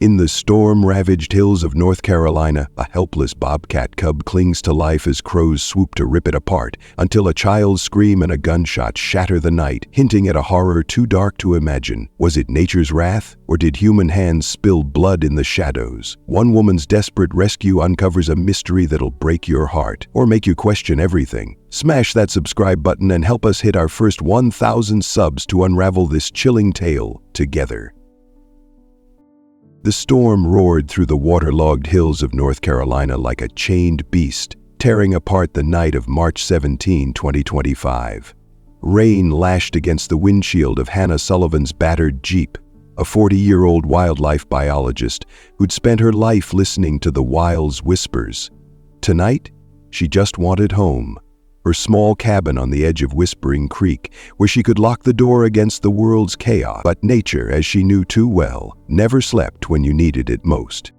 In the storm-ravaged hills of North Carolina, a helpless bobcat cub clings to life as crows swoop to rip it apart, until a child's scream and a gunshot shatter the night, hinting at a horror too dark to imagine. Was it nature's wrath, or did human hands spill blood in the shadows? One woman's desperate rescue uncovers a mystery that'll break your heart, or make you question everything. Smash that subscribe button and help us hit our first 1,000 subs to unravel this chilling tale together. The storm roared through the waterlogged hills of North Carolina like a chained beast, tearing apart the night of March 17, 2025. Rain lashed against the windshield of Hannah Sullivan's battered Jeep, a 40-year-old wildlife biologist who'd spent her life listening to the wild's whispers. Tonight, she just wanted home, her small cabin on the edge of Whispering Creek, where she could lock the door against the world's chaos. But nature, as she knew too well, never slept when you needed it most.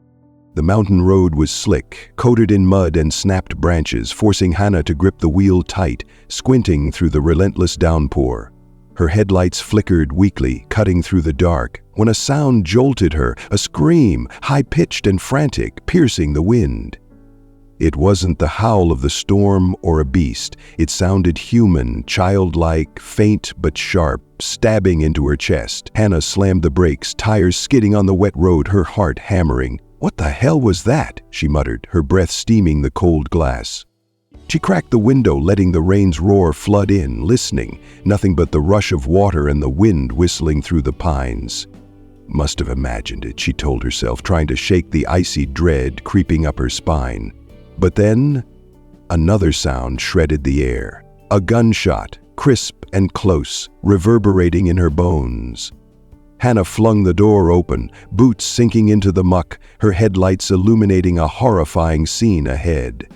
The mountain road was slick, coated in mud and snapped branches, forcing Hannah to grip the wheel tight, squinting through the relentless downpour. Her headlights flickered weakly, cutting through the dark, when a sound jolted her, a scream, high-pitched and frantic, piercing the wind. It wasn't the howl of the storm or a beast. It sounded human, childlike, faint but sharp, stabbing into her chest. Hannah slammed the brakes, tires skidding on the wet road, her heart hammering. "What the hell was that?" she muttered, her breath steaming the cold glass. She cracked the window, letting the rain's roar flood in, listening. Nothing but the rush of water and the wind whistling through the pines. Must have imagined it, she told herself, trying to shake the icy dread creeping up her spine. But then, another sound shredded the air. A gunshot, crisp and close, reverberating in her bones. Hannah flung the door open, boots sinking into the muck, her headlights illuminating a horrifying scene ahead.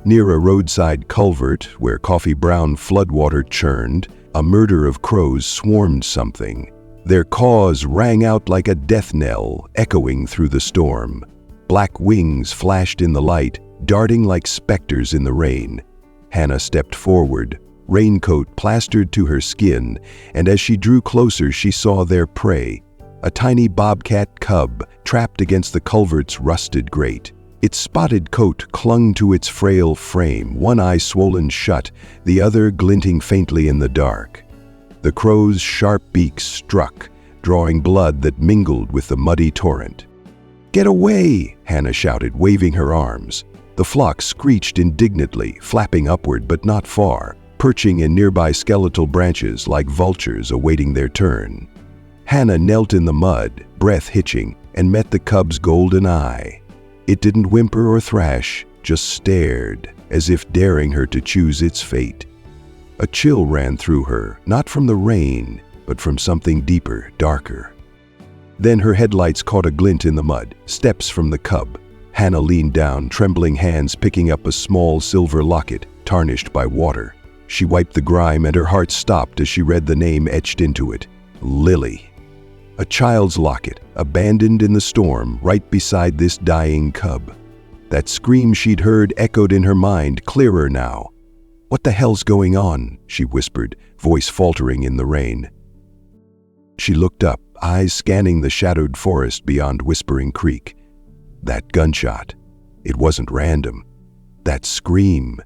Near a roadside culvert, where coffee-brown floodwater churned, a murder of crows swarmed something. Their caws rang out like a death knell, echoing through the storm. Black wings flashed in the light, darting like specters in the rain. Hannah stepped forward, raincoat plastered to her skin, and as she drew closer she saw their prey, a tiny bobcat cub trapped against the culvert's rusted grate. Its spotted coat clung to its frail frame, one eye swollen shut, the other glinting faintly in the dark. The crow's sharp beak struck, drawing blood that mingled with the muddy torrent. "Get away!" Hannah shouted, waving her arms. The flock screeched indignantly, flapping upward but not far, perching in nearby skeletal branches like vultures awaiting their turn. Hannah knelt in the mud, breath hitching, and met the cub's golden eye. It didn't whimper or thrash, just stared, as if daring her to choose its fate. A chill ran through her, not from the rain, but from something deeper, darker. Then her headlights caught a glint in the mud, steps from the cub. Hannah leaned down, trembling hands picking up a small silver locket, tarnished by water. She wiped the grime and her heart stopped as she read the name etched into it. Lily. A child's locket, abandoned in the storm, right beside this dying cub. That scream she'd heard echoed in her mind, clearer now. "What the hell's going on?" she whispered, voice faltering in the rain. She looked up, eyes scanning the shadowed forest beyond Whispering Creek. That gunshot. It wasn't random. That scream.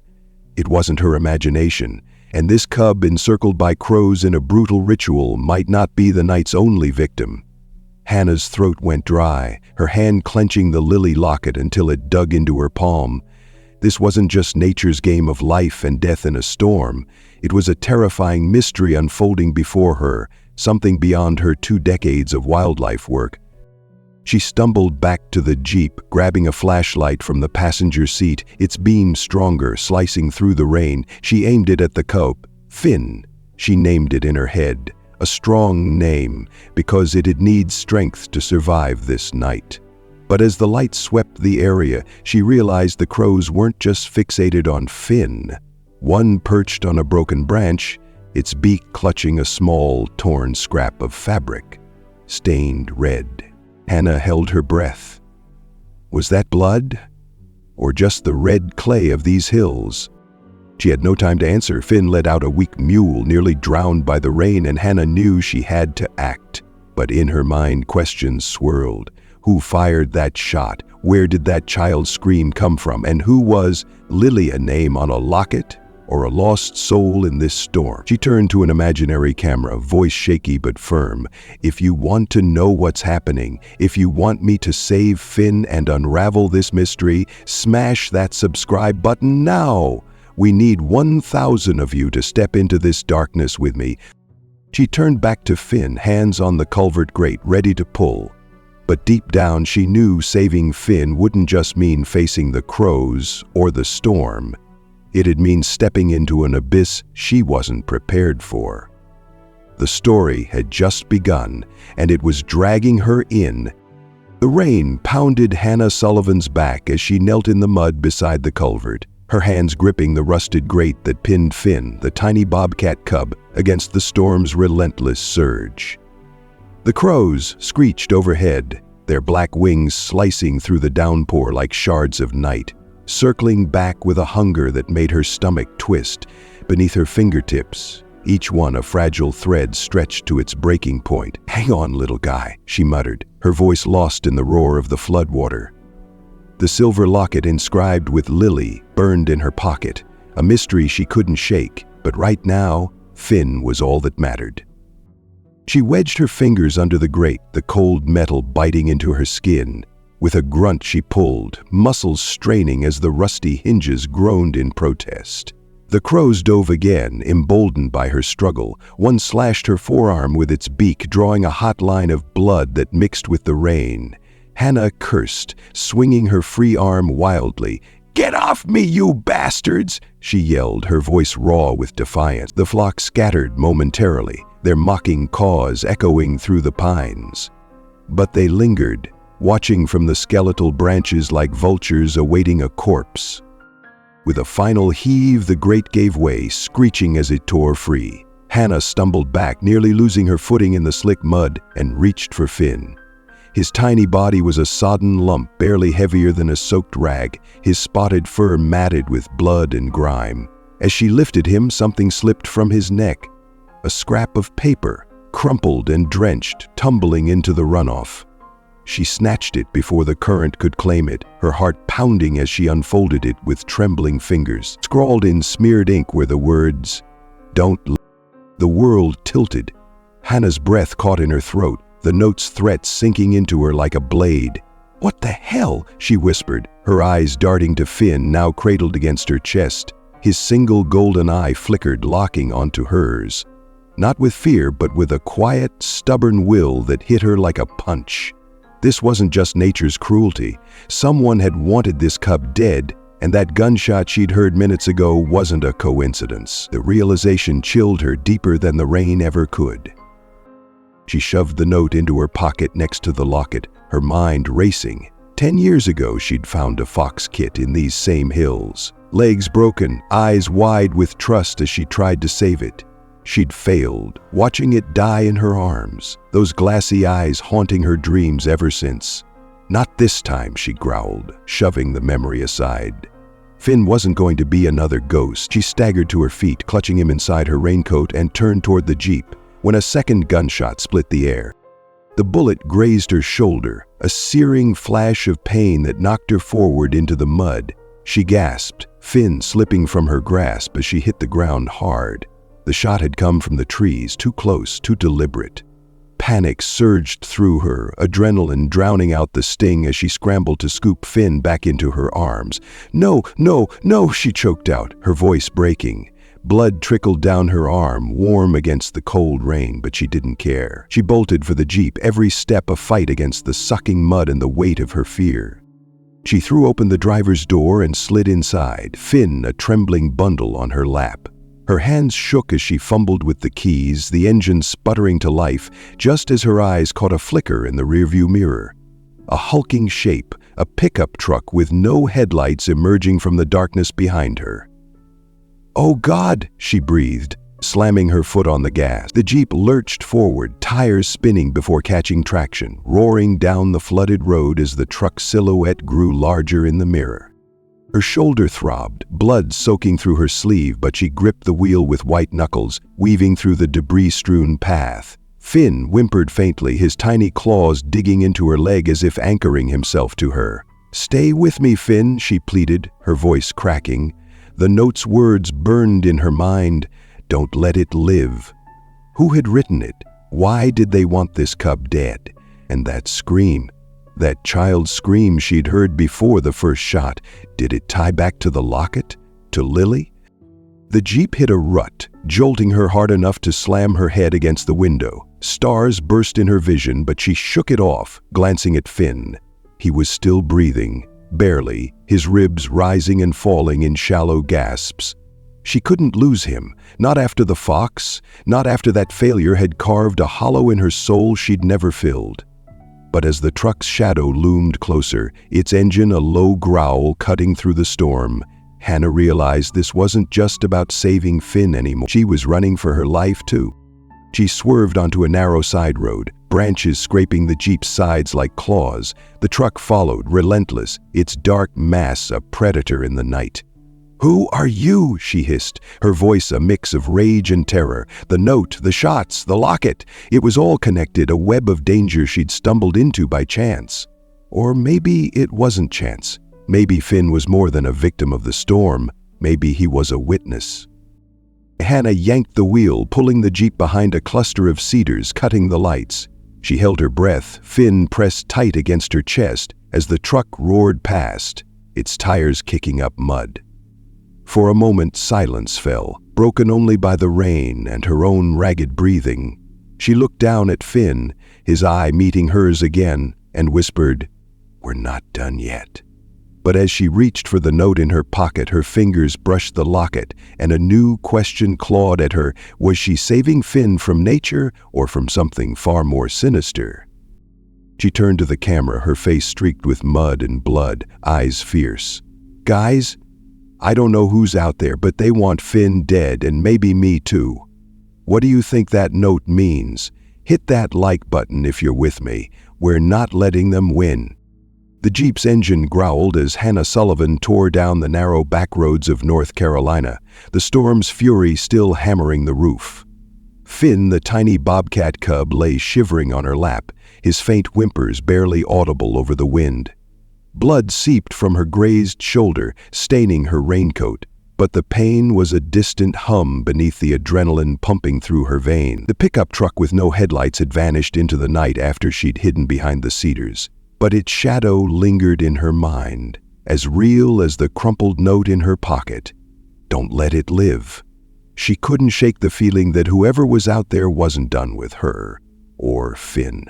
It wasn't her imagination. And this cub, encircled by crows in a brutal ritual, might not be the night's only victim. Hannah's throat went dry, her hand clenching the lily locket until it dug into her palm. This wasn't just nature's game of life and death in a storm. It was a terrifying mystery unfolding before her, something beyond her 2 decades of wildlife work. She stumbled back to the Jeep, grabbing a flashlight from the passenger seat, its beam stronger, slicing through the rain. She aimed it at the cub. Finn, she named it in her head. A strong name, because it'd need strength to survive this night. But as the light swept the area, she realized the crows weren't just fixated on Finn. One perched on a broken branch, its beak clutching a small, torn scrap of fabric, stained red. Hannah held her breath. Was that blood? Or just the red clay of these hills? She had no time to answer. Finn let out a weak mewl, nearly drowned by the rain, and Hannah knew she had to act. But in her mind, questions swirled. Who fired that shot? Where did that child's scream come from? And who was Lily, a name on a locket or a lost soul in this storm? She turned to an imaginary camera, voice shaky but firm. If you want to know what's happening, if you want me to save Finn and unravel this mystery, smash that subscribe button now. We need 1,000 of you to step into this darkness with me. She turned back to Finn, hands on the culvert grate, ready to pull. But deep down she knew saving Finn wouldn't just mean facing the crows or the storm. It'd mean stepping into an abyss she wasn't prepared for. The story had just begun, and it was dragging her in. The rain pounded Hannah Sullivan's back as she knelt in the mud beside the culvert, her hands gripping the rusted grate that pinned Finn, the tiny bobcat cub, against the storm's relentless surge. The crows screeched overhead, their black wings slicing through the downpour like shards of night, circling back with a hunger that made her stomach twist. Beneath her fingertips, each one a fragile thread stretched to its breaking point. "Hang on, little guy," she muttered, her voice lost in the roar of the floodwater. The silver locket inscribed with Lily burned in her pocket, a mystery she couldn't shake, but right now, Finn was all that mattered. She wedged her fingers under the grate, the cold metal biting into her skin. With a grunt she pulled, muscles straining as the rusty hinges groaned in protest. The crows dove again, emboldened by her struggle. One slashed her forearm with its beak, drawing a hot line of blood that mixed with the rain. Hannah cursed, swinging her free arm wildly. "Get off me, you bastards!" she yelled, her voice raw with defiance. The flock scattered momentarily, their mocking caws echoing through the pines. But they lingered, watching from the skeletal branches like vultures awaiting a corpse. With a final heave, the grate gave way, screeching as it tore free. Hannah stumbled back, nearly losing her footing in the slick mud, and reached for Finn. His tiny body was a sodden lump, barely heavier than a soaked rag, his spotted fur matted with blood and grime. As she lifted him, something slipped from his neck. A scrap of paper, crumpled and drenched, tumbling into the runoff. She snatched it before the current could claim it, her heart pounding as she unfolded it with trembling fingers. Scrawled in smeared ink were the words, "Don't l-" The world tilted. Hannah's breath caught in her throat, the note's threat sinking into her like a blade. "What the hell?" she whispered, her eyes darting to Finn, now cradled against her chest. His single golden eye flickered, locking onto hers. Not with fear, but with a quiet, stubborn will that hit her like a punch. This wasn't just nature's cruelty. Someone had wanted this cub dead, and that gunshot she'd heard minutes ago wasn't a coincidence. The realization chilled her deeper than the rain ever could. She shoved the note into her pocket next to the locket, her mind racing. 10 years ago, she'd found a fox kit in these same hills. Legs broken, eyes wide with trust as she tried to save it. She'd failed, watching it die in her arms, those glassy eyes haunting her dreams ever since. "Not this time," she growled, shoving the memory aside. Finn wasn't going to be another ghost. She staggered to her feet, clutching him inside her raincoat, and turned toward the Jeep, when a second gunshot split the air. The bullet grazed her shoulder, a searing flash of pain that knocked her forward into the mud. She gasped, Finn slipping from her grasp as she hit the ground hard. The shot had come from the trees, too close, too deliberate. Panic surged through her, adrenaline drowning out the sting as she scrambled to scoop Finn back into her arms. "No, no, no," she choked out, her voice breaking. Blood trickled down her arm, warm against the cold rain, but she didn't care. She bolted for the Jeep, every step a fight against the sucking mud and the weight of her fear. She threw open the driver's door and slid inside, Finn a trembling bundle on her lap. Her hands shook as she fumbled with the keys, the engine sputtering to life, just as her eyes caught a flicker in the rearview mirror. A hulking shape, a pickup truck with no headlights emerging from the darkness behind her. "Oh God," she breathed, slamming her foot on the gas. The Jeep lurched forward, tires spinning before catching traction, roaring down the flooded road as the truck's silhouette grew larger in the mirror. Her shoulder throbbed, blood soaking through her sleeve, but she gripped the wheel with white knuckles, weaving through the debris-strewn path. Finn whimpered faintly, his tiny claws digging into her leg as if anchoring himself to her. "Stay with me, Finn," she pleaded, her voice cracking. The note's words burned in her mind. Don't let it live. Who had written it? Why did they want this cub dead? And that scream, that child's scream she'd heard before the first shot, did it tie back to the locket? To Lily? The Jeep hit a rut, jolting her hard enough to slam her head against the window. Stars burst in her vision, but she shook it off, glancing at Finn. He was still breathing, barely, his ribs rising and falling in shallow gasps. She couldn't lose him, not after the fox, not after that failure had carved a hollow in her soul she'd never filled. But as the truck's shadow loomed closer, its engine a low growl cutting through the storm, Hannah realized this wasn't just about saving Finn anymore. She was running for her life, too. She swerved onto a narrow side road, branches scraping the Jeep's sides like claws. The truck followed, relentless, its dark mass a predator in the night. "Who are you?" she hissed, her voice a mix of rage and terror. The note, the shots, the locket, it was all connected, a web of danger she'd stumbled into by chance. Or maybe it wasn't chance. Maybe Finn was more than a victim of the storm. Maybe he was a witness. Hannah yanked the wheel, pulling the Jeep behind a cluster of cedars, cutting the lights. She held her breath, Finn pressed tight against her chest as the truck roared past, its tires kicking up mud. For a moment, silence fell, broken only by the rain and her own ragged breathing. She looked down at Finn, his eye meeting hers again, and whispered, "We're not done yet." But as she reached for the note in her pocket, her fingers brushed the locket, and a new question clawed at her. Was she saving Finn from nature or from something far more sinister? She turned to the camera, her face streaked with mud and blood, eyes fierce. "Guys, I don't know who's out there, but they want Finn dead, and maybe me too. What do you think that note means? Hit that like button if you're with me. We're not letting them win." The Jeep's engine growled as Hannah Sullivan tore down the narrow back roads of North Carolina, the storm's fury still hammering the roof. Finn, the tiny bobcat cub, lay shivering on her lap, his faint whimpers barely audible over the wind. Blood seeped from her grazed shoulder, staining her raincoat, but the pain was a distant hum beneath the adrenaline pumping through her veins. The pickup truck with no headlights had vanished into the night after she'd hidden behind the cedars. But its shadow lingered in her mind, as real as the crumpled note in her pocket. Don't let it live. She couldn't shake the feeling that whoever was out there wasn't done with her, or Finn.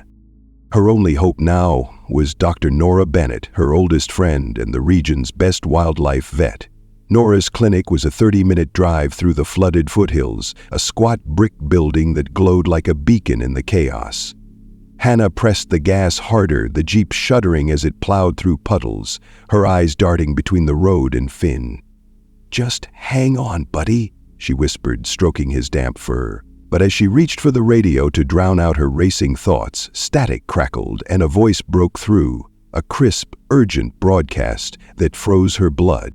Her only hope now was Dr. Nora Bennett, her oldest friend and the region's best wildlife vet. Nora's clinic was a 30-minute drive through the flooded foothills, a squat brick building that glowed like a beacon in the chaos. Hannah pressed the gas harder, the Jeep shuddering as it plowed through puddles, her eyes darting between the road and Finn. "Just hang on, buddy," she whispered, stroking his damp fur. But as she reached for the radio to drown out her racing thoughts, static crackled and a voice broke through, a crisp, urgent broadcast that froze her blood.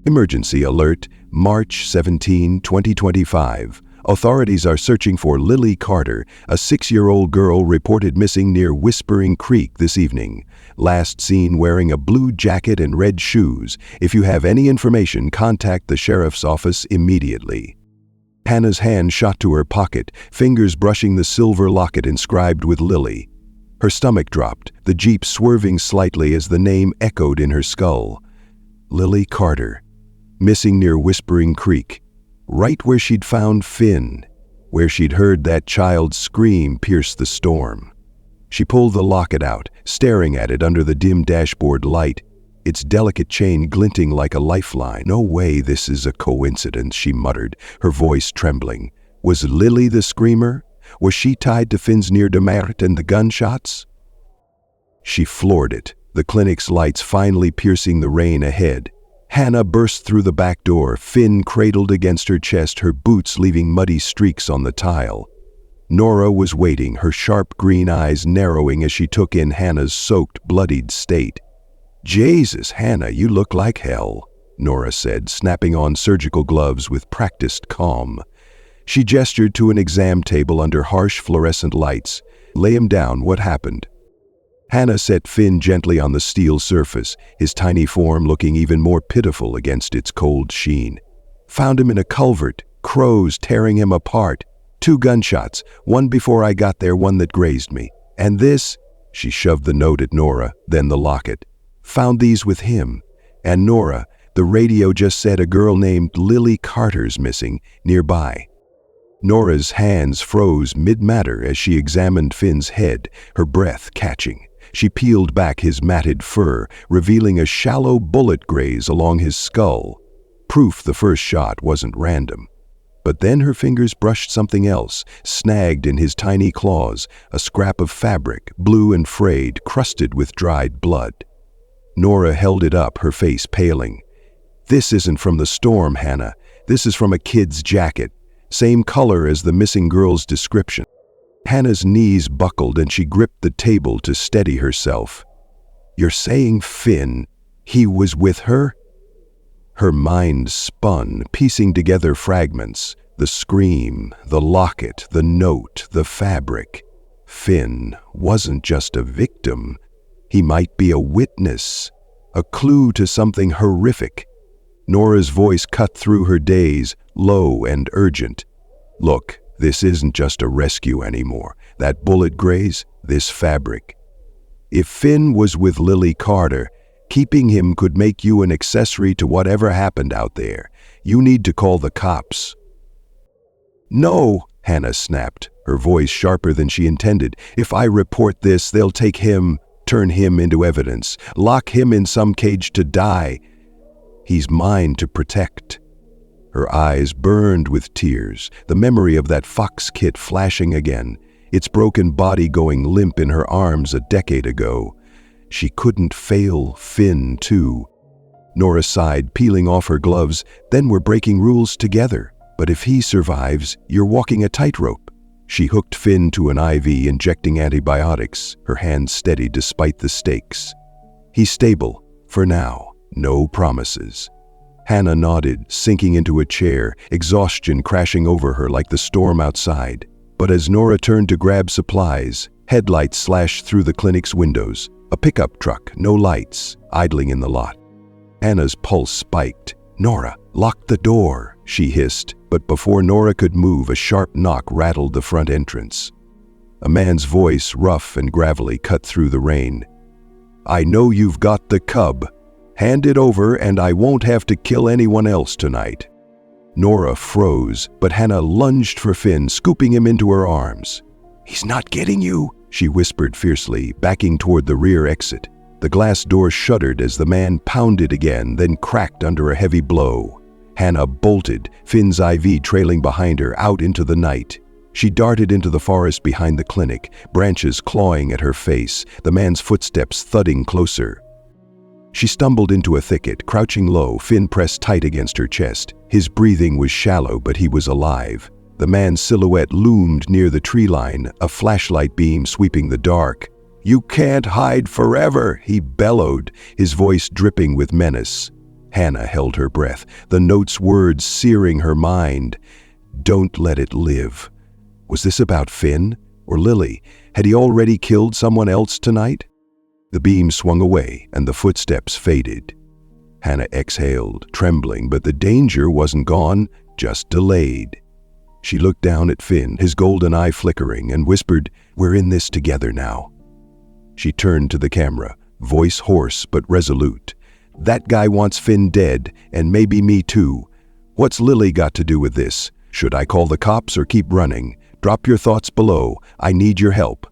"Emergency alert, March 17, 2025. Authorities are searching for Lily Carter, a 6-year-old girl reported missing near Whispering Creek this evening. Last seen wearing a blue jacket and red shoes. If you have any information, contact the sheriff's office immediately." Hannah's hand shot to her pocket, fingers brushing the silver locket inscribed with Lily. Her stomach dropped, the Jeep swerving slightly as the name echoed in her skull. Lily Carter, missing near Whispering Creek. Right where she'd found Finn, where she'd heard that child's scream pierce the storm. She pulled the locket out, staring at it under the dim dashboard light, its delicate chain glinting like a lifeline. "No way this is a coincidence," she muttered, her voice trembling. Was Lily the screamer? Was she tied to Finn's near-demerit and the gunshots? She floored it, the clinic's lights finally piercing the rain ahead. Hannah burst through the back door, Finn cradled against her chest, her boots leaving muddy streaks on the tile. Nora was waiting, her sharp green eyes narrowing as she took in Hannah's soaked, bloodied state. "Jesus, Hannah, you look like hell," Nora said, snapping on surgical gloves with practiced calm. She gestured to an exam table under harsh fluorescent lights. "Lay him down, what happened?" Hannah set Finn gently on the steel surface, his tiny form looking even more pitiful against its cold sheen. "Found him in a culvert, crows tearing him apart. 2 gunshots, one before I got there, one that grazed me. And this," she shoved the note at Nora, then the locket. "Found these with him. And Nora, the radio just said a girl named Lily Carter's missing nearby." Nora's hands froze mid-matter as she examined Finn's head, her breath catching. She peeled back his matted fur, revealing a shallow bullet graze along his skull. Proof the first shot wasn't random. But then her fingers brushed something else, snagged in his tiny claws, a scrap of fabric, blue and frayed, crusted with dried blood. Nora held it up, her face paling. "This isn't from the storm, Hannah. This is from a kid's jacket. Same color as the missing girl's description." Hannah's knees buckled and she gripped the table to steady herself. "You're saying Finn, he was with her?" Her mind spun, piecing together fragments. The scream, the locket, the note, the fabric. Finn wasn't just a victim. He might be a witness, a clue to something horrific. Nora's voice cut through her daze, low and urgent. "Look, this isn't just a rescue anymore. That bullet graze, this fabric. If Finn was with Lily Carter, keeping him could make you an accessory to whatever happened out there. You need to call the cops." "No," Hannah snapped, her voice sharper than she intended. "If I report this, they'll take him, turn him into evidence, lock him in some cage to die. He's mine to protect." Her eyes burned with tears, the memory of that Fox kit flashing again, its broken body going limp in her arms a decade ago. She couldn't fail Finn, too. Nora sighed, peeling off her gloves. "Then we're breaking rules together. But if he survives, you're walking a tightrope." She hooked Finn to an IV, injecting antibiotics, her hands steady despite the stakes. "He's stable, for now. No promises." Hannah nodded, sinking into a chair, exhaustion crashing over her like the storm outside. But as Nora turned to grab supplies, headlights slashed through the clinic's windows. A pickup truck, no lights, idling in the lot. Hannah's pulse spiked. "Nora, lock the door," she hissed, but before Nora could move, a sharp knock rattled the front entrance. A man's voice, rough and gravelly, cut through the rain. "I know you've got the cub. Hand it over and I won't have to kill anyone else tonight." Nora froze, but Hannah lunged for Finn, scooping him into her arms. "He's not getting you," she whispered fiercely, backing toward the rear exit. The glass door shuddered as the man pounded again, then cracked under a heavy blow. Hannah bolted, Finn's IV trailing behind her, out into the night. She darted into the forest behind the clinic, branches clawing at her face, the man's footsteps thudding closer. She stumbled into a thicket, crouching low, Finn pressed tight against her chest. His breathing was shallow, but he was alive. The man's silhouette loomed near the tree line, a flashlight beam sweeping the dark. "You can't hide forever," he bellowed, his voice dripping with menace. Hannah held her breath, the note's words searing her mind. "Don't let it live." Was this about Finn? Or Lily? Had he already killed someone else tonight? The beam swung away, and the footsteps faded. Hannah exhaled, trembling, but the danger wasn't gone, just delayed. She looked down at Finn, his golden eye flickering, and whispered, "We're in this together now." She turned to the camera, voice hoarse but resolute. "That guy wants Finn dead, and maybe me too. What's Lily got to do with this? Should I call the cops or keep running? Drop your thoughts below. I need your help."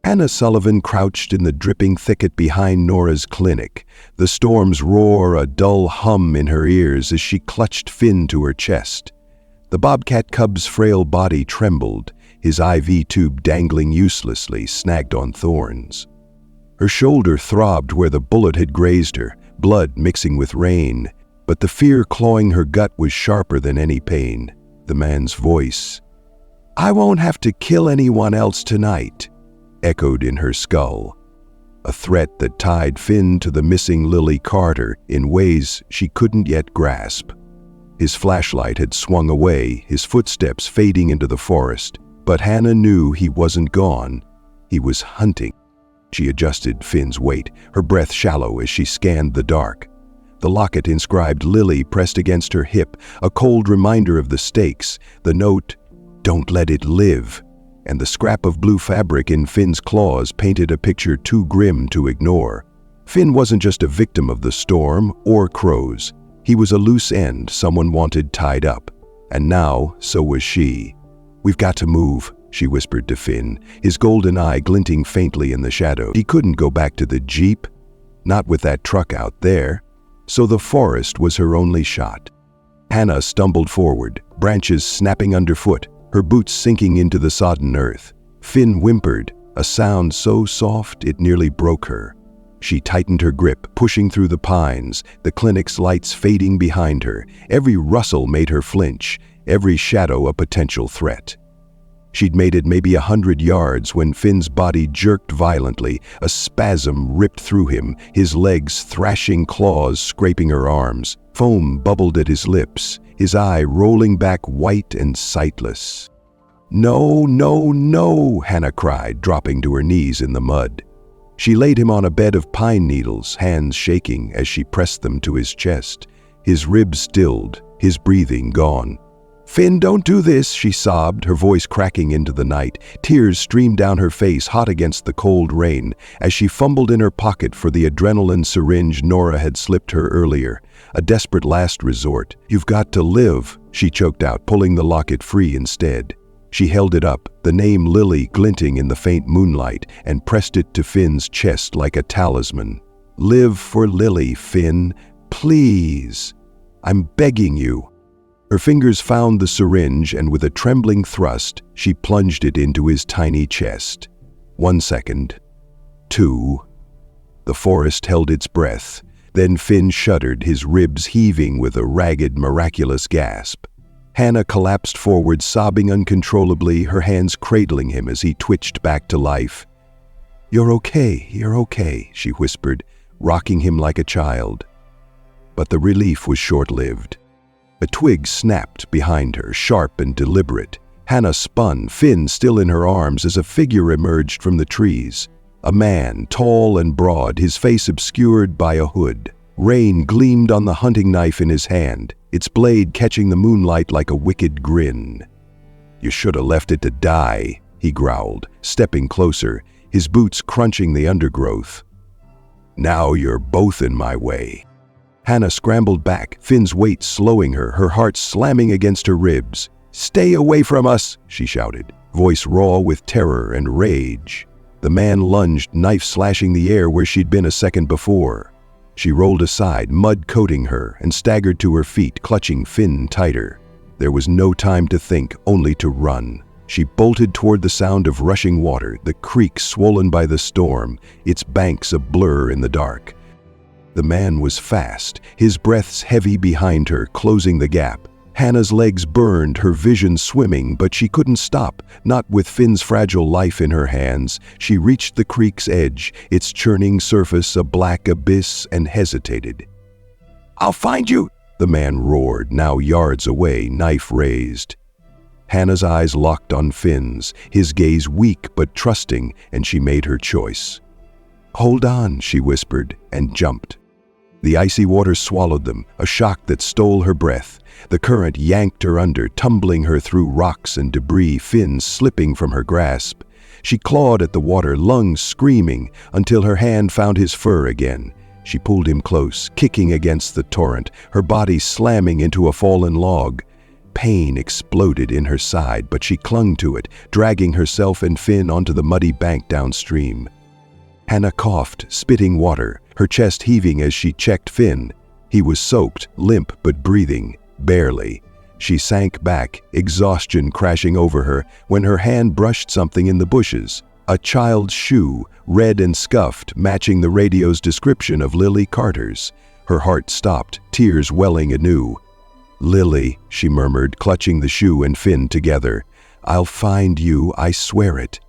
Hannah Sullivan crouched in the dripping thicket behind Nora's clinic, the storm's roar a dull hum in her ears as she clutched Finn to her chest. The bobcat cub's frail body trembled, his IV tube dangling uselessly, snagged on thorns. Her shoulder throbbed where the bullet had grazed her, blood mixing with rain, but the fear clawing her gut was sharper than any pain. The man's voice, "I won't have to kill anyone else tonight," echoed in her skull, a threat that tied Finn to the missing Lily Carter in ways she couldn't yet grasp. His flashlight had swung away, his footsteps fading into the forest. But Hannah knew he wasn't gone. He was hunting. She adjusted Finn's weight, her breath shallow as she scanned the dark. The locket inscribed Lily pressed against her hip, a cold reminder of the stakes. The note, "Don't let it live," and the scrap of blue fabric in Finn's claws painted a picture too grim to ignore. Finn wasn't just a victim of the storm or crows. He was a loose end someone wanted tied up. And now, so was she. "We've got to move," she whispered to Finn, his golden eye glinting faintly in the shadow. He couldn't go back to the jeep, not with that truck out there. So the forest was her only shot. Hannah stumbled forward, branches snapping underfoot, her boots sinking into the sodden earth. Finn whimpered, a sound so soft it nearly broke her. She tightened her grip, pushing through the pines, the clinic's lights fading behind her. Every rustle made her flinch, every shadow a potential threat. She'd made it maybe 100 yards when Finn's body jerked violently. A spasm ripped through him, his legs thrashing claws scraping her arms. Foam bubbled at his lips, his eye rolling back white and sightless. "No, no, no," Hannah cried, dropping to her knees in the mud. She laid him on a bed of pine needles, hands shaking as she pressed them to his chest. His ribs stilled, his breathing gone. "Finn, don't do this," she sobbed, her voice cracking into the night. Tears streamed down her face, hot against the cold rain, as she fumbled in her pocket for the adrenaline syringe Nora had slipped her earlier. A desperate last resort. "You've got to live," she choked out, pulling the locket free instead. She held it up, the name Lily glinting in the faint moonlight, and pressed it to Finn's chest like a talisman. "Live for Lily, Finn. Please. I'm begging you." Her fingers found the syringe, and with a trembling thrust, she plunged it into his tiny chest. 1 second. 2. The forest held its breath. Then Finn shuddered, his ribs heaving with a ragged, miraculous gasp. Hannah collapsed forward, sobbing uncontrollably, her hands cradling him as he twitched back to life. You're okay," she whispered, rocking him like a child. But the relief was short-lived. A twig snapped behind her, sharp and deliberate. Hannah spun, Finn still in her arms, as a figure emerged from the trees. A man, tall and broad, his face obscured by a hood. Rain gleamed on the hunting knife in his hand, its blade catching the moonlight like a wicked grin. "You should have left it to die," he growled, stepping closer, his boots crunching the undergrowth. "Now you're both in my way." Hannah scrambled back, Finn's weight slowing her, her heart slamming against her ribs. "Stay away from us," she shouted, voice raw with terror and rage. The man lunged, knife slashing the air where she'd been a second before. She rolled aside, mud coating her, and staggered to her feet, clutching Finn tighter. There was no time to think, only to run. She bolted toward the sound of rushing water, the creek swollen by the storm, its banks a blur in the dark. The man was fast, his breaths heavy behind her, closing the gap. Hannah's legs burned, her vision swimming, but she couldn't stop, not with Finn's fragile life in her hands. She reached the creek's edge, its churning surface a black abyss, and hesitated. "I'll find you," the man roared, now yards away, knife raised. Hannah's eyes locked on Finn's, his gaze weak but trusting, and she made her choice. "Hold on," she whispered, and jumped. The icy water swallowed them, a shock that stole her breath. The current yanked her under, tumbling her through rocks and debris, Finn slipping from her grasp. She clawed at the water, lungs screaming, until her hand found his fur again. She pulled him close, kicking against the torrent, her body slamming into a fallen log. Pain exploded in her side, but she clung to it, dragging herself and Finn onto the muddy bank downstream. Hannah coughed, spitting water, her chest heaving as she checked Finn. He was soaked, limp but breathing, barely. She sank back, exhaustion crashing over her, when her hand brushed something in the bushes. A child's shoe, red and scuffed, matching the radio's description of Lily Carter's. Her heart stopped, tears welling anew. "Lily," she murmured, clutching the shoe and Finn together. "I'll find you, I swear it."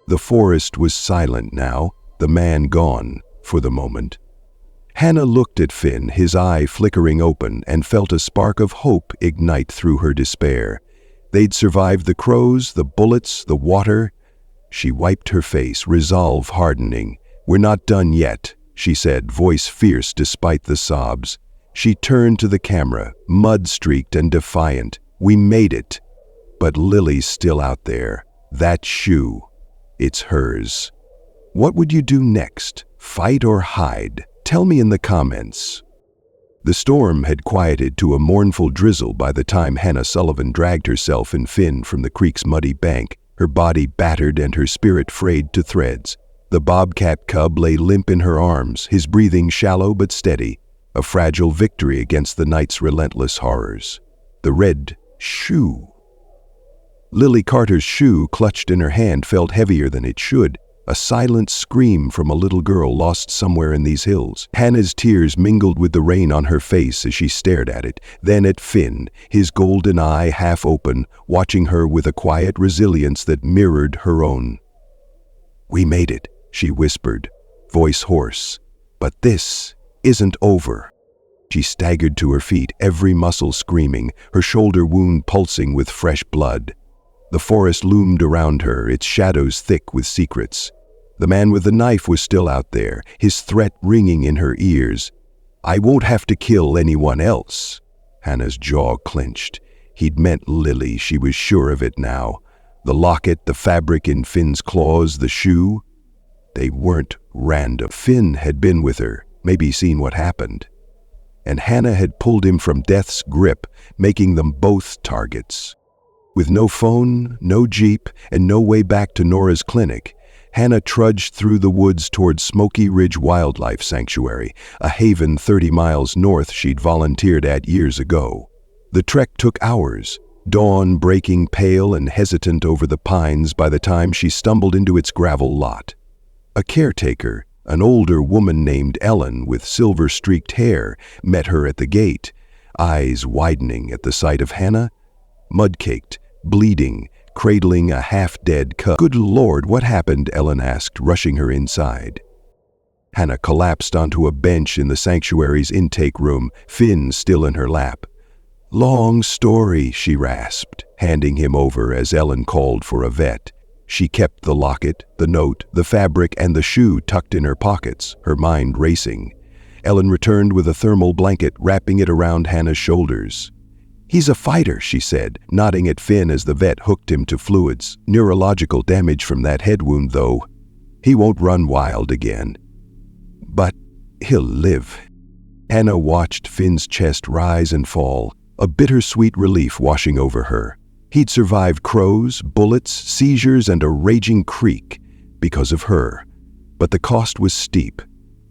The forest was silent now, the man gone, for the moment. Hannah looked at Finn, his eye flickering open, and felt a spark of hope ignite through her despair. They'd survived the crows, the bullets, the water. She wiped her face, resolve hardening. "We're not done yet," she said, voice fierce despite the sobs. She turned to the camera, mud-streaked and defiant. "We made it. But Lily's still out there. That shoe. It's hers. What would you do next? Fight or hide? Tell me in the comments." The storm had quieted to a mournful drizzle by the time Hannah Sullivan dragged herself and Finn from the creek's muddy bank, her body battered and her spirit frayed to threads. The bobcat cub lay limp in her arms, his breathing shallow but steady, a fragile victory against the night's relentless horrors. The red shoe. Lily Carter's shoe, clutched in her hand, felt heavier than it should, a silent scream from a little girl lost somewhere in these hills. Hannah's tears mingled with the rain on her face as she stared at it, then at Finn, his golden eye half open, watching her with a quiet resilience that mirrored her own. "We made it," she whispered, voice hoarse. "But this isn't over." She staggered to her feet, every muscle screaming, her shoulder wound pulsing with fresh blood. The forest loomed around her, its shadows thick with secrets. The man with the knife was still out there, his threat ringing in her ears. "I won't have to kill anyone else." Hannah's jaw clenched. He'd meant Lily, she was sure of it now. The locket, the fabric in Finn's claws, the shoe. They weren't random. Finn had been with her, maybe seen what happened. And Hannah had pulled him from death's grip, making them both targets. With no phone, no jeep, and no way back to Nora's clinic, Hannah trudged through the woods toward Smoky Ridge Wildlife Sanctuary, a haven 30 miles north she'd volunteered at years ago. The trek took hours, dawn breaking pale and hesitant over the pines by the time she stumbled into its gravel lot. A caretaker, an older woman named Ellen with silver-streaked hair, met her at the gate, eyes widening at the sight of Hannah. Mud-caked, bleeding, cradling a half-dead cub. "Good Lord, what happened?" Ellen asked, rushing her inside. Hannah collapsed onto a bench in the sanctuary's intake room, Finn still in her lap. "Long story," she rasped, handing him over as Ellen called for a vet. She kept the locket, the note, the fabric, and the shoe tucked in her pockets, her mind racing. Ellen returned with a thermal blanket, wrapping it around Hannah's shoulders. "He's a fighter," she said, nodding at Finn as the vet hooked him to fluids. "Neurological damage from that head wound, though. He won't run wild again. But he'll live." Hannah watched Finn's chest rise and fall, a bittersweet relief washing over her. He'd survived crows, bullets, seizures, and a raging creek because of her. But the cost was steep.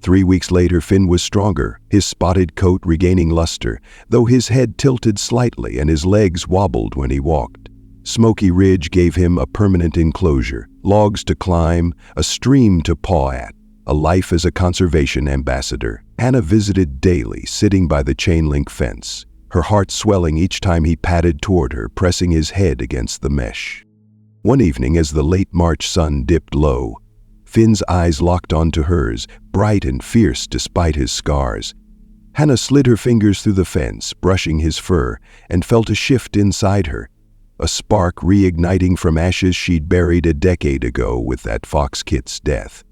3 weeks later, Finn was stronger, his spotted coat regaining luster, though his head tilted slightly and his legs wobbled when he walked. Smoky Ridge gave him a permanent enclosure, logs to climb, a stream to paw at, a life as a conservation ambassador. Hannah visited daily, sitting by the chain-link fence, her heart swelling each time he padded toward her, pressing his head against the mesh. One evening, as the late March sun dipped low, Finn's eyes locked onto hers, bright and fierce despite his scars. Hannah slid her fingers through the fence, brushing his fur, and felt a shift inside her, a spark reigniting from ashes she'd buried a decade ago with that fox kit's death.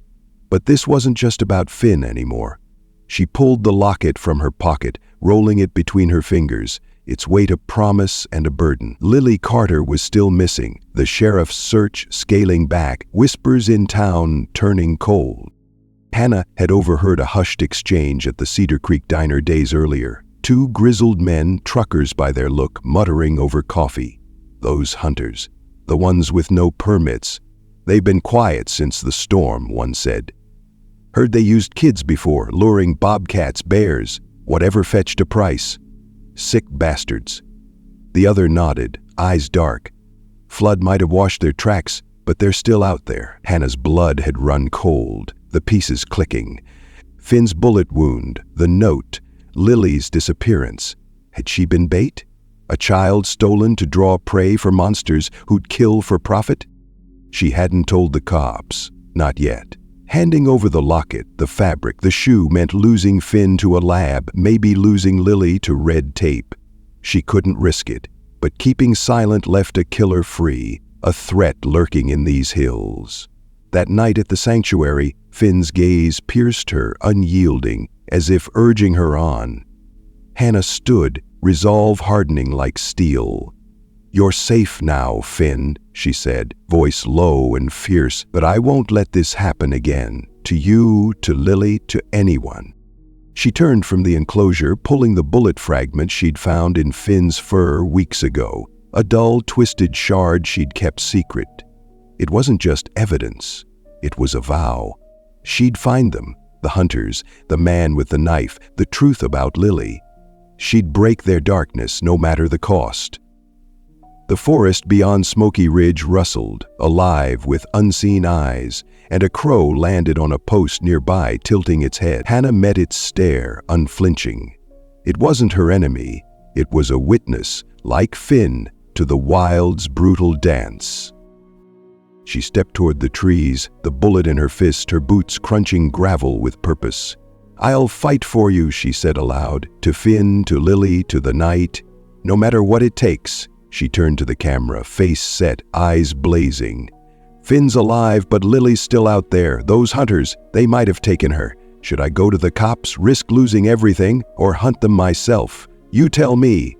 But this wasn't just about Finn anymore. She pulled the locket from her pocket, rolling it between her fingers, its weight a promise and a burden. Lily Carter was still missing, the sheriff's search scaling back, whispers in town turning cold. Hannah had overheard a hushed exchange at the Cedar Creek diner days earlier. 2 grizzled men, truckers by their look, muttering over coffee. Those hunters, the ones with no permits. "They've been quiet since the storm," one said. "Heard they used kids before, luring bobcats, bears, whatever fetched a price. Sick bastards." The other nodded, eyes dark. "Flood might have washed their tracks, but they're still out there." Hannah's blood had run cold, the pieces clicking. Finn's bullet wound, the note, Lily's disappearance. Had she been bait? A child stolen to draw prey for monsters who'd kill for profit? She hadn't told the cops, not yet. Handing over the locket, the fabric, the shoe meant losing Finn to a lab, maybe losing Lily to red tape. She couldn't risk it, but keeping silent left a killer free, a threat lurking in these hills. That night at the sanctuary, Finn's gaze pierced her, unyielding, as if urging her on. Hannah stood, resolve hardening like steel. "You're safe now, Finn," she said, voice low and fierce, "but I won't let this happen again. To you, to Lily, to anyone." She turned from the enclosure, pulling the bullet fragment she'd found in Finn's fur weeks ago, a dull, twisted shard she'd kept secret. It wasn't just evidence, it was a vow. She'd find them, the hunters, the man with the knife, the truth about Lily. She'd break their darkness, no matter the cost. The forest beyond Smoky Ridge rustled, alive with unseen eyes, and a crow landed on a post nearby, tilting its head. Hannah met its stare, unflinching. It wasn't her enemy, it was a witness, like Finn, to the wild's brutal dance. She stepped toward the trees, the bullet in her fist, her boots crunching gravel with purpose. "I'll fight for you," she said aloud, "to Finn, to Lily, to the night. No matter what it takes." She turned to the camera, face set, eyes blazing. "Finn's alive, but Lily's still out there. Those hunters, they might have taken her. Should I go to the cops, risk losing everything, or hunt them myself? You tell me.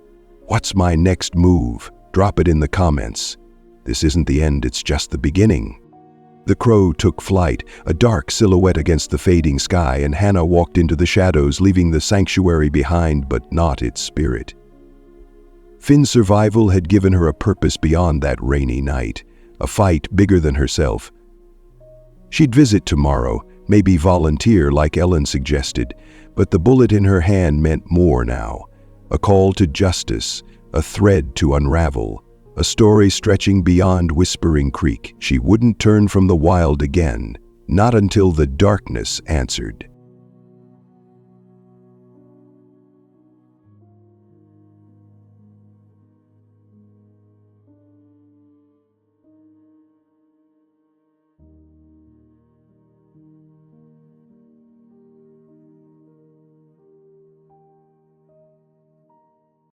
What's my next move? Drop it in the comments. This isn't the end, it's just the beginning." The crow took flight, a dark silhouette against the fading sky, and Hannah walked into the shadows, leaving the sanctuary behind, but not its spirit. Finn's survival had given her a purpose beyond that rainy night, a fight bigger than herself. She'd visit tomorrow, maybe volunteer like Ellen suggested, but the bullet in her hand meant more now. A call to justice, a thread to unravel, a story stretching beyond Whispering Creek. She wouldn't turn from the wild again, not until the darkness answered.